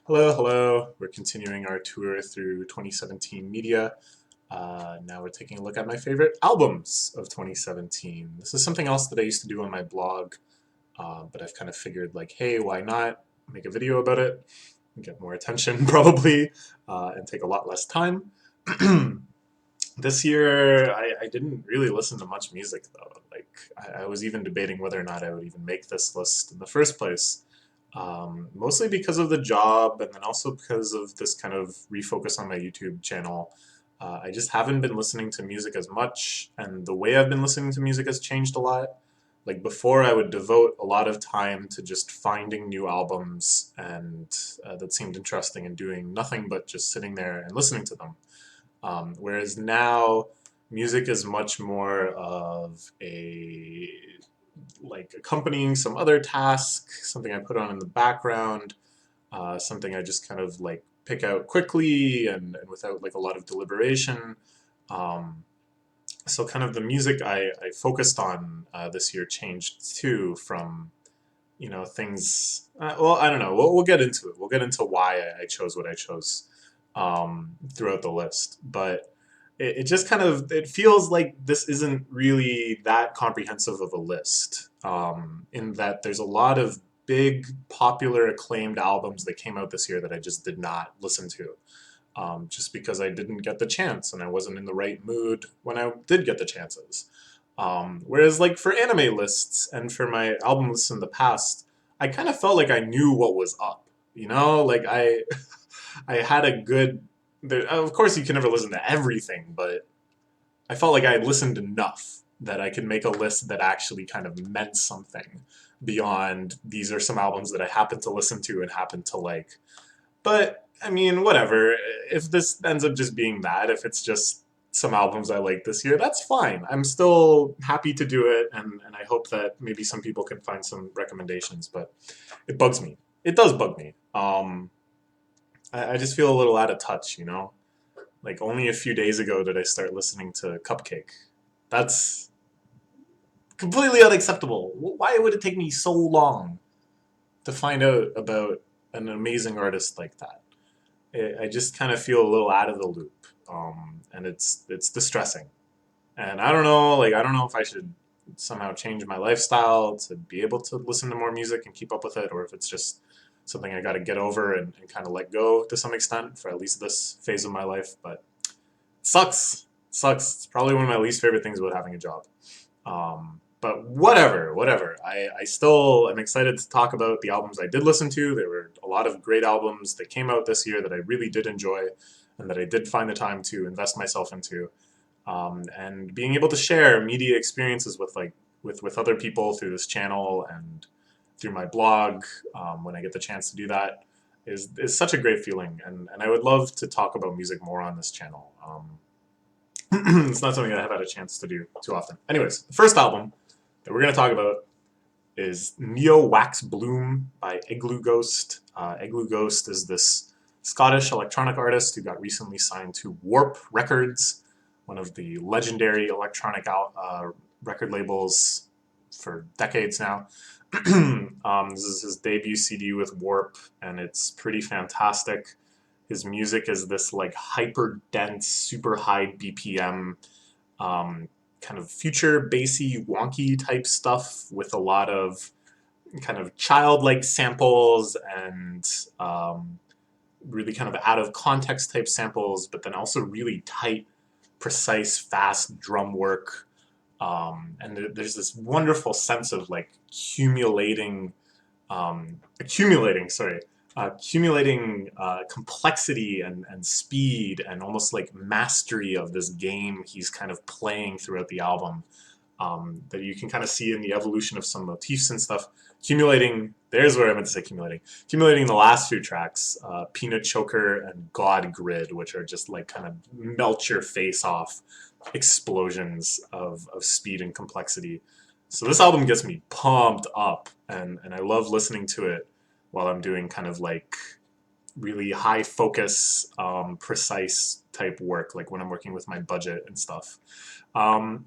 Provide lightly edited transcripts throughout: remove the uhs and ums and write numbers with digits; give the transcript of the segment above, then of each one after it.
Hello, hello. We're continuing our tour through 2017 media. Now we're taking a look at my favorite albums of 2017. This is something else that I used to do on my blog, but I've kind of figured like, hey, why not make a video about it, get more attention probably, and take a lot less time. This year, I didn't really listen to much music though. Like, I was even debating whether or not I would even make this list in the first place. Mostly because of the job, and then also because of this kind of refocus on my YouTube channel. I just haven't been listening to music as much, and the way I've been listening to music has changed a lot. Like before, I would devote a lot of time to just finding new albums, and that seemed interesting, and doing nothing but just sitting there and listening to them. Whereas now, music is much more of a like accompanying some other task, something I put on in the background, something I just kind of like pick out quickly and without like a lot of deliberation. Um, so kind of the music I focused on this year changed too from things. Well, I don't know. We'll get into it. We'll get into why I chose what I chose throughout the list, but it just kind of it feels like this isn't really that comprehensive of a list. In that there's a lot of big, popular, acclaimed albums that came out this year that I just did not listen to. Just because I didn't get the chance and I wasn't in the right mood when I did get the chances. Whereas, like for anime lists and for my album lists in the past, I kind of felt like I knew what was up. Like I had a good. Of course, you can never listen to everything, but I felt like I had listened enough that I could make a list that actually kind of meant something beyond these are some albums that I happen to listen to and happen to like. But I mean, whatever. If this ends up just being that, if it's just some albums I like this year, that's fine. I'm still happy to do it, and I hope that maybe some people can find some recommendations, but it bugs me. It does bug me. I just feel a little out of touch. Like only a few days ago did I start listening to Cupcake. That's completely unacceptable. Why would it take me so long to find out about an amazing artist like that? I just kind of feel a little out of the loop, and it's distressing. And I don't know, like I don't know if I should somehow change my lifestyle to be able to listen to more music and keep up with it, or if it's just something I got to get over and kind of let go to some extent for at least this phase of my life. But it sucks. It sucks. It's probably one of my least favorite things about having a job. But whatever, whatever. I still am excited to talk about the albums I did listen to. There were a lot of great albums that came out this year that I really did enjoy and that I did find the time to invest myself into. And being able to share media experiences with with other people through this channel and through my blog when I get the chance to do that is such a great feeling. And I would love to talk about music more on this channel. It's not something I have had a chance to do too often. Anyways, the first album that we're going to talk about is Neo Wax Bloom by Igloo Ghost. Igloo Ghost is this Scottish electronic artist who got recently signed to Warp Records, one of the legendary electronic record labels for decades now. This is his debut CD with Warp, and it's pretty fantastic. His music is this like hyper dense, super high BPM, kind of future bassy, wonky type stuff with a lot of kind of childlike samples and really kind of out of context type samples, but then also really tight, precise, fast drum work. And there's this wonderful sense of like accumulating complexity and speed and almost like mastery of this game he's kind of playing throughout the album. That you can kind of see in the evolution of some motifs and stuff. Accumulating, there's where I meant to say accumulating. Accumulating the last two tracks, Peanut Choker and God Grid, which are just like kind of melt your face off explosions of speed and complexity. So this album gets me pumped up, and I love listening to it while I'm doing kind of like really high focus, precise type work, like when I'm working with my budget and stuff. Um,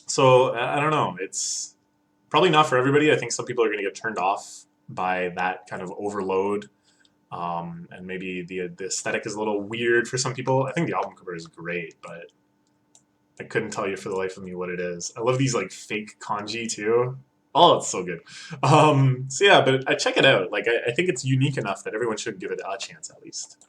so I don't know. It's probably not for everybody. I think some people are going to get turned off by that kind of overload and maybe the aesthetic is a little weird for some people. I think the album cover is great, but I couldn't tell you for the life of me what it is. I love these like fake kanji too. Oh, it's so good. So yeah, but I check it out. Like I think it's unique enough that everyone should give it a chance at least.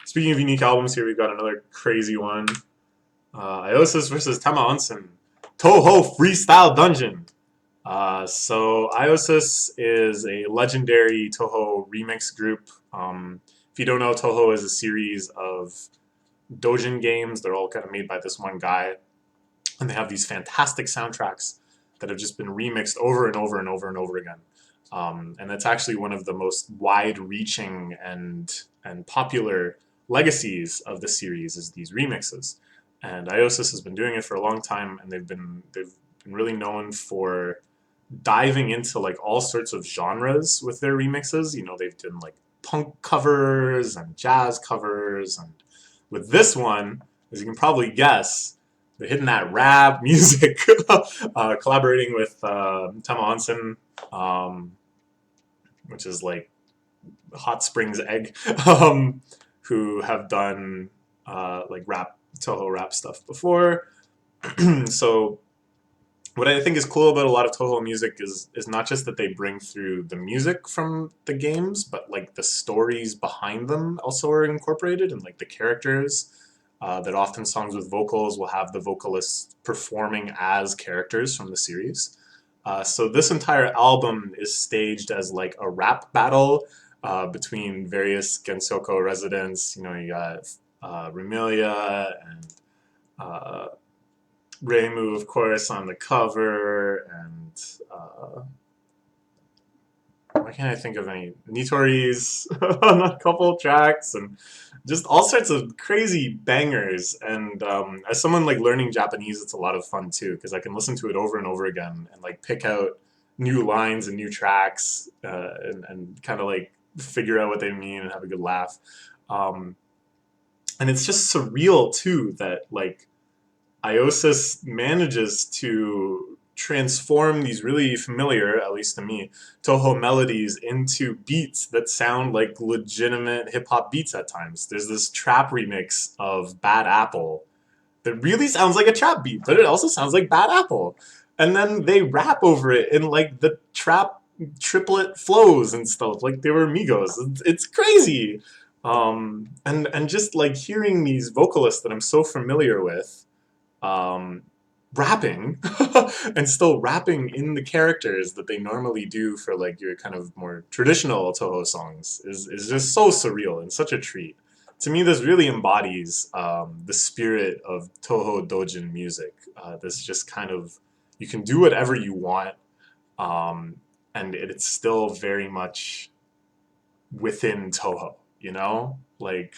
Speaking of unique albums, here we've got another crazy one. Iosys versus Tama Onsen. Toho Freestyle Dungeon. So Iosys is a legendary Toho remix group. If you don't know, Toho is a series of Dojin games. They're all kind of made by this one guy, and they have these fantastic soundtracks that have just been remixed over and over and over and over again. And that's actually one of the most wide-reaching and popular legacies of the series is these remixes. And Iosys has been doing it for a long time, and they've been really known for diving into like all sorts of genres with their remixes. You know, they've done like punk covers and jazz covers, and with this one, as you can probably guess, they're hitting that rap music, collaborating with Tama Onsen, which is like Hot Springs Egg, who have done like Toho rap stuff before. So what I think is cool about a lot of Toho music is not just that they bring through the music from the games, but like the stories behind them also are incorporated, and like the characters. That often songs with vocals will have the vocalists performing as characters from the series. So this entire album is staged as like a rap battle between various Gensoko residents. You know, you got Remilia and Reimu, of course, on the cover, and why can't I think of any? Nitori's on a couple tracks, and just all sorts of crazy bangers. And as someone like learning Japanese, it's a lot of fun too, because I can listen to it over and over again and like pick out new lines and new tracks, and kind of like figure out what they mean and have a good laugh. And it's just surreal too that like Iosys manages to transform these really familiar, at least to me, Toho melodies into beats that sound like legitimate hip hop beats at times. There's this trap remix of Bad Apple that really sounds like a trap beat, but it also sounds like Bad Apple. And then they rap over it in like the trap triplet flows and stuff, like they were Migos. It's crazy. And just like hearing these vocalists that I'm so familiar with, um, rapping and still rapping in the characters that they normally do for like your kind of more traditional Toho songs is just so surreal and such a treat. To me, this really embodies the spirit of Toho Dojin music. This just kind of, you can do whatever you want, um, and it's still very much within Toho, you know? Like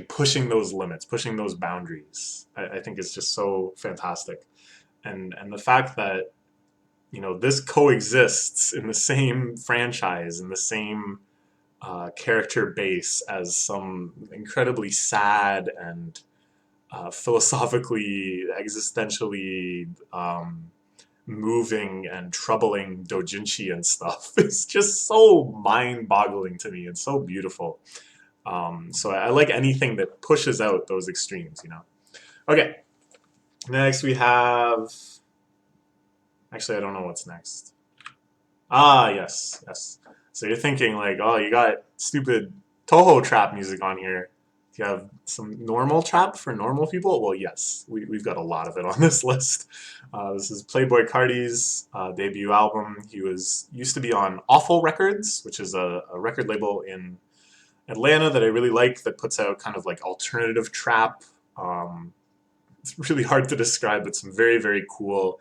pushing those limits, pushing those boundaries. I think it's just so fantastic, and the fact that you know this coexists in the same franchise, in the same character base as some incredibly sad and philosophically, existentially moving and troubling dojinshi and stuff. It's just so mind-boggling to me and so beautiful. So I like anything that pushes out those extremes, you know. Okay, next we have. Actually, I don't know what's next. Ah, yes, yes. So you're thinking like, oh, you got stupid Toho trap music on here. Do you have some normal trap for normal people? Well, yes, we've got a lot of it on this list. This is Playboy Carti's debut album. He used to be on Awful Records, which is a record label in Atlanta that I really like, that puts out kind of like alternative trap. It's really hard to describe, but some very, very cool,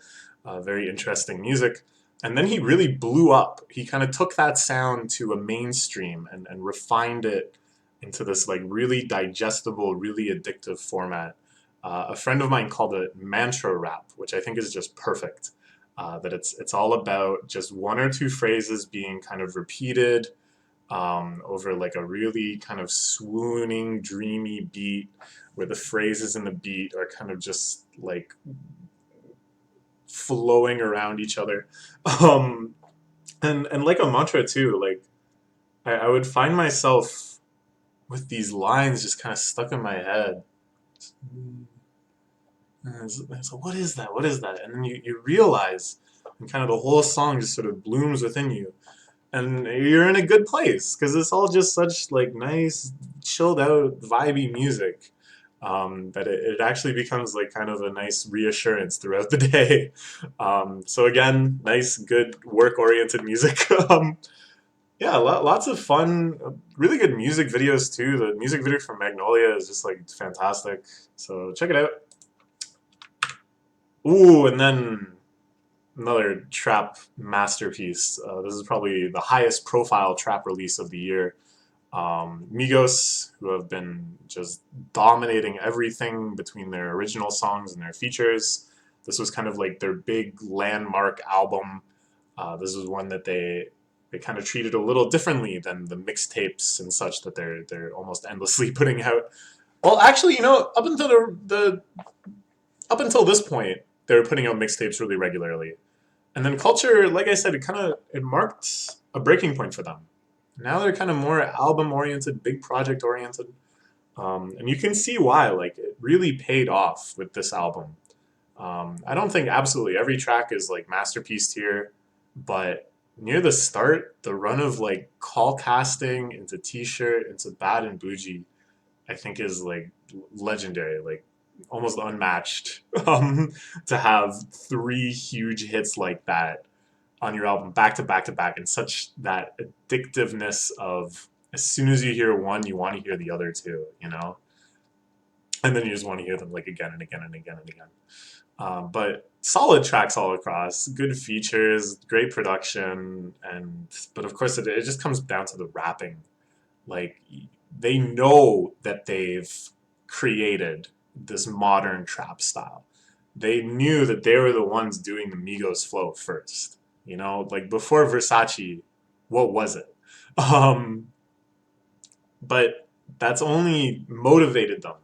very interesting music. And then he really blew up. He kind of took that sound to a mainstream and refined it into this like really digestible, really addictive format. A friend of mine called it mantra rap, which I think is just perfect. That it's all about just one or two phrases being kind of repeated over like a really kind of swooning, dreamy beat, where the phrases in the beat are kind of just like flowing around each other. Um, and like a mantra too, like I would find myself with these lines just kind of stuck in my head. So what is that? What is that? And then you realize, and kind of the whole song just sort of blooms within you, and you're in a good place because it's all just such like nice, chilled out, vibey music. That it actually becomes like kind of a nice reassurance throughout the day. So again, nice, good, work-oriented music. Yeah, lots of fun, really good music videos too. The music video for Magnolia is just like fantastic. So check it out. Ooh, and then another trap masterpiece. This is probably the highest profile trap release of the year. Migos, who have been just dominating everything between their original songs and their features. This was kind of like their big landmark album. This was one that they kind of treated a little differently than the mixtapes and such that they're almost endlessly putting out. Well, actually, up until the up until this point, they were putting out mixtapes really regularly. And then Culture, like I said, it marked a breaking point for them. Now they're kind of more album oriented, big project oriented, and you can see why. Like it really paid off with this album. I don't think absolutely every track is like masterpiece tier, but near the start, the run of like call casting into T-shirt into Bad and Bougie, I think is like legendary. Like almost unmatched. To have three huge hits like that on your album back to back to back, and such that addictiveness of as soon as you hear one, you want to hear the other two, and then you just want to hear them like again and again and again and again. But solid tracks all across, good features, great production, and but of course it just comes down to the rapping. Like they know that they've created this modern trap style. They knew that they were the ones doing the Migos flow first. Like before Versace, what was it? Um, but that's only motivated them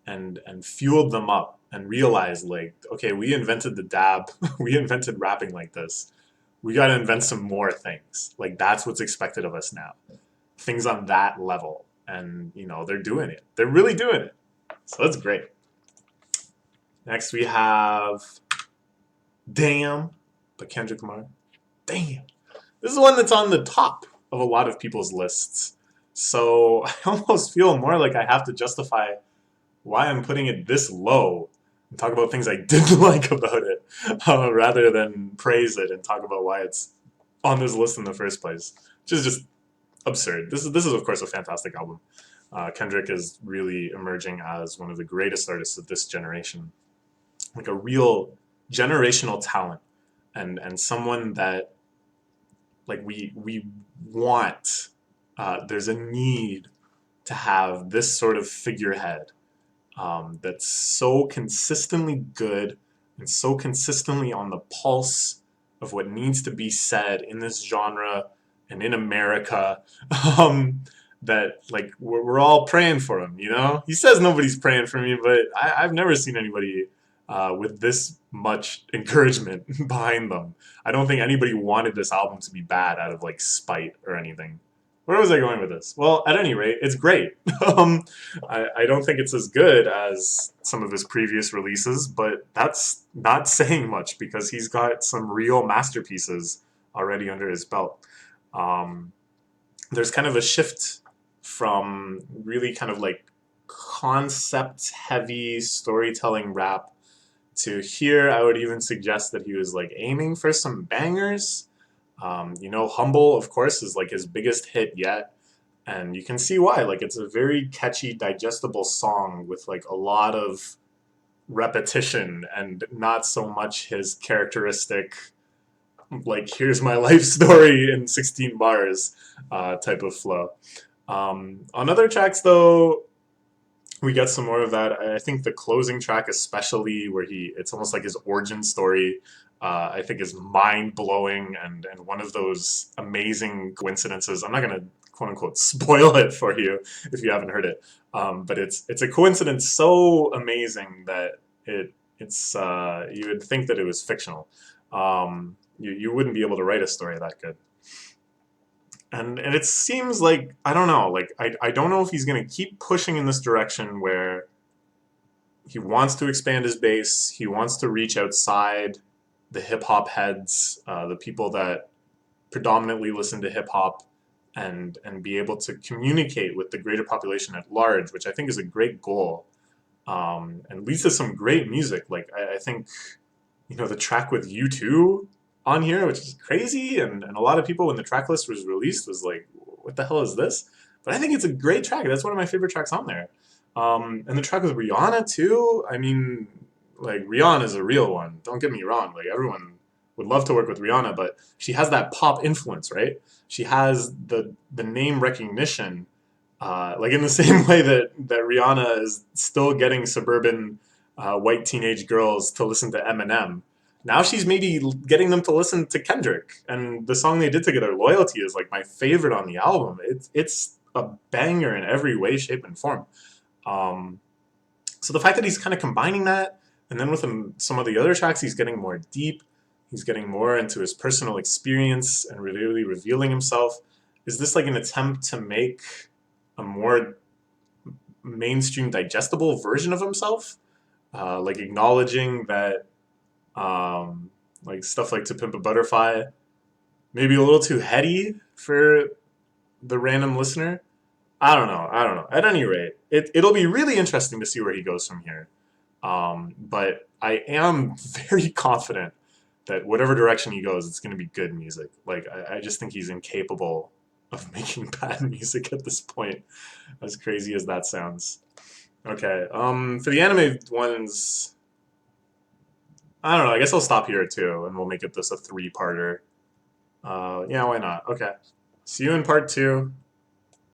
and fueled them up and realized like, okay, we invented the dab, we invented rapping like this. We got to invent some more things. Like that's what's expected of us now. Things on that level, and they're doing it. They're really doing it. So that's great. Next we have Damn by Kendrick Lamar. Damn. This is one that's on the top of a lot of people's lists. So I almost feel more like I have to justify why I'm putting it this low and talk about things I didn't like about it, rather than praise it and talk about why it's on this list in the first place, which is just absurd. This is of course a fantastic album. Kendrick is really emerging as one of the greatest artists of this generation, like a real generational talent, and someone that like we want. There's a need to have this sort of figurehead, that's so consistently good and so consistently on the pulse of what needs to be said in this genre and in America. um, that like we're all praying for him. He says nobody's praying for me, but I've never seen anybody with this much encouragement behind them. I don't think anybody wanted this album to be bad out of like spite or anything. Where was I going with this? Well, at any rate, it's great. um, I don't think it's as good as some of his previous releases, but that's not saying much because he's got some real masterpieces already under his belt. Um, there's kind of a shift from really kind of like concept heavy storytelling rap to here. I would even suggest that he was like aiming for some bangers. Humble, of course, is like his biggest hit yet. And you can see why. Like, it's a very catchy, digestible song with like a lot of repetition and not so much his characteristic, like, here's my life story in 16 bars type of flow. On other tracks, though, we get some more of that. I think the closing track, especially, where it's almost like his origin story, I think is mind blowing and one of those amazing coincidences. I'm not gonna quote unquote spoil it for you if you haven't heard it, but it's a coincidence so amazing that it's you would think that it was fictional. You wouldn't be able to write a story that good. And it seems like, I don't know, like I don't know if he's gonna keep pushing in this direction where he wants to expand his base, he wants to reach outside the hip hop heads, the people that predominantly listen to hip hop, and be able to communicate with the greater population at large, which I think is a great goal, and leads to some great music. Like I think the track with U2 on here, which is crazy, and a lot of people when the track list was released was like, "What the hell is this?" But I think it's a great track. That's one of my favorite tracks on there. And the track with Rihanna too. I mean, like Rihanna is a real one. Don't get me wrong. Like everyone would love to work with Rihanna, but she has that pop influence, right? She has the name recognition, like in the same way that Rihanna is still getting suburban white teenage girls to listen to Eminem. Now she's maybe getting them to listen to Kendrick, and the song they did together, "Loyalty," is like my favorite on the album. It's a banger in every way, shape, and form. Um, so the fact that he's kind of combining that, and then with some of the other tracks, he's getting more deep. He's getting more into his personal experience and really revealing himself. Is this like an attempt to make a more mainstream digestible version of himself, like acknowledging that, like stuff like "To Pimp a Butterfly" maybe a little too heady for the random listener. I don't know. I don't know. At any rate, it'll be really interesting to see where he goes from here. But I am very confident that whatever direction he goes, it's going to be good music. Like I just think he's incapable of making bad music at this point, as crazy as that sounds. Okay. For the anime ones, I don't know. I guess I'll stop here too, and we'll make it this a three-parter. Yeah, why not? Okay. See you in part two.